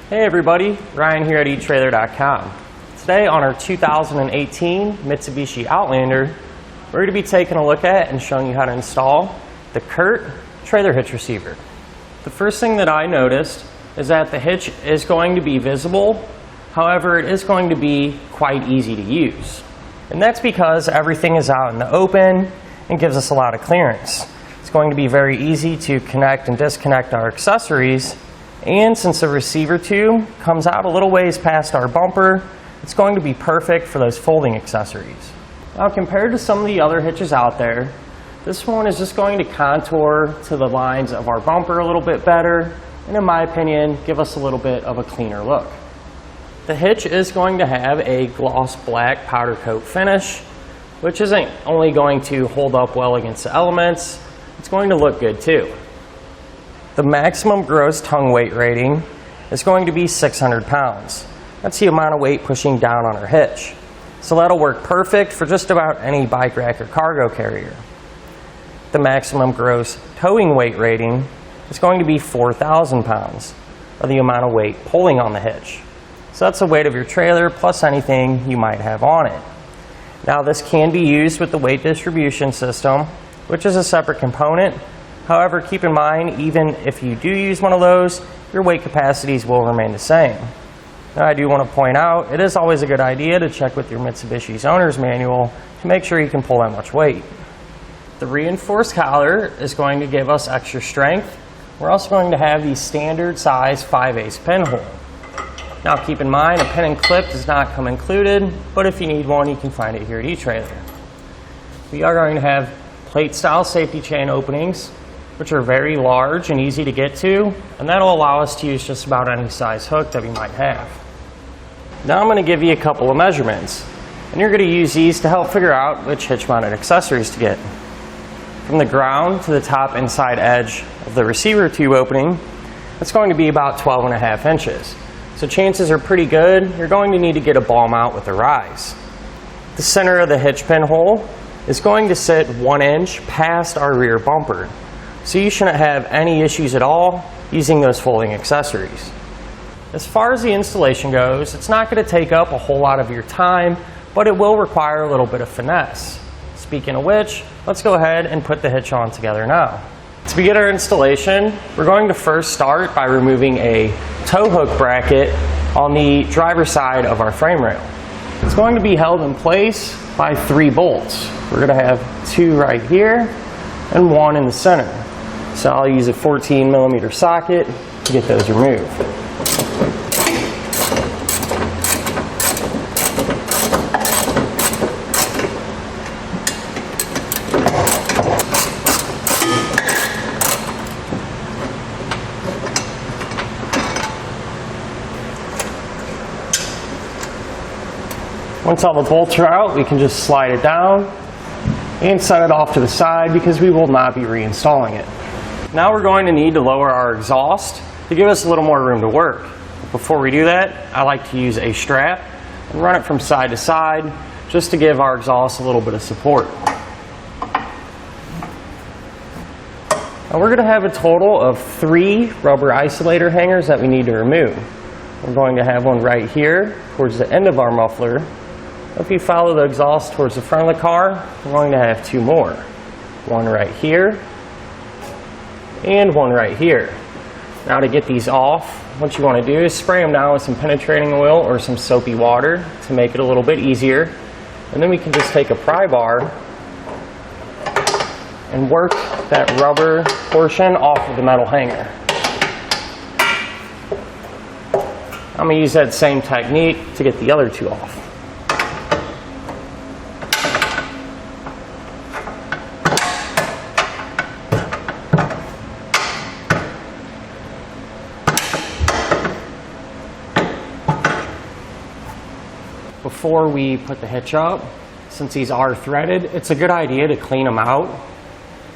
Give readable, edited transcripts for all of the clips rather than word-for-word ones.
Hey everybody, Ryan here at Etrailer.com. Today on our 2018 Mitsubishi Outlander, we're going to be taking a look at and showing you how to install the Curt Trailer Hitch Receiver. The first thing that I noticed is that the hitch is going to be visible, however it is going to be quite easy to use. And that's because everything is out in the open and gives us a lot of clearance. It's going to be very easy to connect and disconnect our accessories. And since the receiver tube comes out a little ways past our bumper, it's going to be perfect for those folding accessories. Now, compared to some of the other hitches out there, this one is just going to contour to the lines of our bumper a little bit better, and in my opinion, give us a little bit of a cleaner look. The hitch is going to have a gloss black powder coat finish, which isn't only going to hold up well against the elements, it's going to look good too. The maximum gross tongue weight rating is going to be 600 pounds. That's the amount of weight pushing down on our hitch. So that'll work perfect for just about any bike rack or cargo carrier. The maximum gross towing weight rating is going to be 4,000 pounds of the amount of weight pulling on the hitch. So that's the weight of your trailer plus anything you might have on it. Now this can be used with the weight distribution system, which is a separate component. However, keep in mind, even if you do use one of those, your weight capacities will remain the same. Now, I do want to point out, it is always a good idea to check with your Mitsubishi's owner's manual to make sure you can pull that much weight. The reinforced collar is going to give us extra strength. We're also going to have the standard size 5/8 pinhole. Now, keep in mind, a pin and clip does not come included, but if you need one, you can find it here at Etrailer. We are going to have plate-style safety chain openings, which are very large and easy to get to, and that'll allow us to use just about any size hook that we might have. Now I'm going to give you a couple of measurements, and you're going to use these to help figure out which hitch-mounted accessories to get. From the ground to the top inside edge of the receiver tube opening, it's going to be about 12.5 inches. So chances are pretty good you're going to need to get a ball mount with a rise. The center of the hitch pinhole is going to sit 1 inch past our rear bumper. So you shouldn't have any issues at all using those folding accessories. As far as the installation goes, it's not going to take up a whole lot of your time, but it will require a little bit of finesse. Speaking of which, let's go ahead and put the hitch on together now. To begin our installation, we're going to first start by removing a tow hook bracket on the driver's side of our frame rail. It's going to be held in place by 3 bolts. We're going to have 2 right here and 1 in the center. So I'll use a 14mm socket to get those removed. Once all the bolts are out, we can just slide it down and set it off to the side because we will not be reinstalling it. Now we're going to need to lower our exhaust to give us a little more room to work. Before we do that, I like to use a strap and run it from side to side just to give our exhaust a little bit of support. Now we're going to have a total of 3 rubber isolator hangers that we need to remove. We're going to have one right here towards the end of our muffler. If you follow the exhaust towards the front of the car, we're going to have 2 more. One right here and one right here. Now to get these off, what you want to do is spray them down with some penetrating oil or some soapy water to make it a little bit easier. And then we can just take a pry bar and work that rubber portion off of the metal hanger. I'm going to use that same technique to get the other 2 off. Before we put the hitch up, since these are threaded, it's a good idea to clean them out.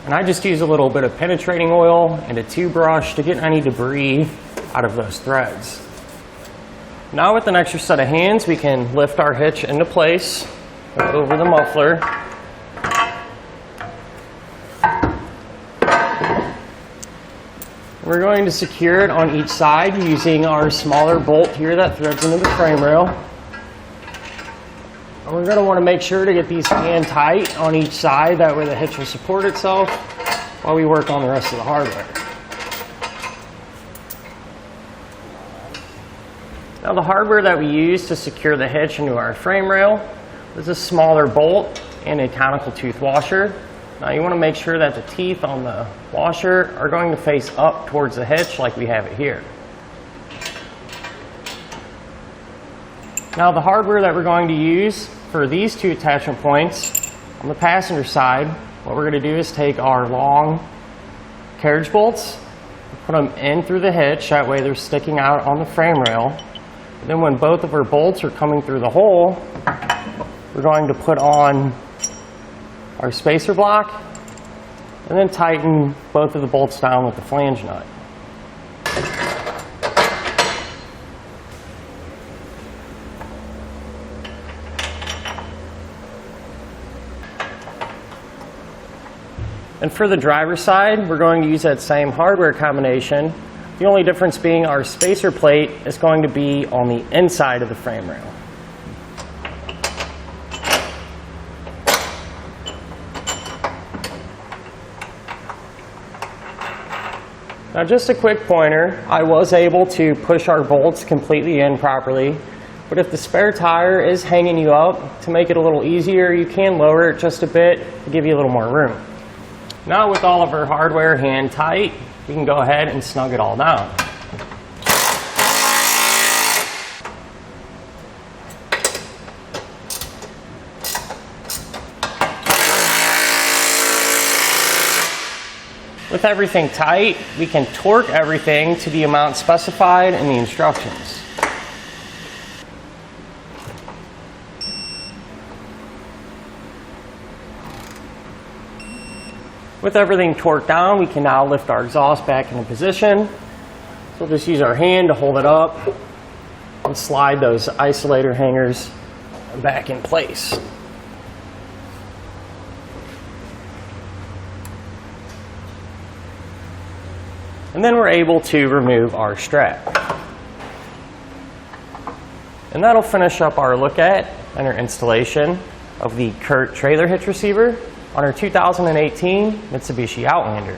And I just use a little bit of penetrating oil and a toothbrush to get any debris out of those threads. Now with an extra set of hands, we can lift our hitch into place over the muffler. We're going to secure it on each side using our smaller bolt here that threads into the frame rail. And we're going to want to make sure to get these hand tight on each side, that way the hitch will support itself while we work on the rest of the hardware. Now the hardware that we use to secure the hitch into our frame rail is a smaller bolt and a conical tooth washer. Now you want to make sure that the teeth on the washer are going to face up towards the hitch like we have it here. Now the hardware that we're going to use for these two attachment points on the passenger side, what we're going to do is take our long carriage bolts, put them in through the hitch, that way they're sticking out on the frame rail. And then when both of our bolts are coming through the hole, we're going to put on our spacer block and then tighten both of the bolts down with the flange nut. And for the driver's side, we're going to use that same hardware combination. The only difference being our spacer plate is going to be on the inside of the frame rail. Now just a quick pointer, I was able to push our bolts completely in properly, but if the spare tire is hanging you up, to make it a little easier, you can lower it just a bit to give you a little more room. Now with all of our hardware hand tight, we can go ahead and snug it all down. With everything tight, we can torque everything to the amount specified in the instructions. With everything torqued down, we can now lift our exhaust back into position. So we'll just use our hand to hold it up and slide those isolator hangers back in place. And then we're able to remove our strap. And that'll finish up our look at and our installation of the Curt Trailer Hitch Receiver on our 2018 Mitsubishi Outlander.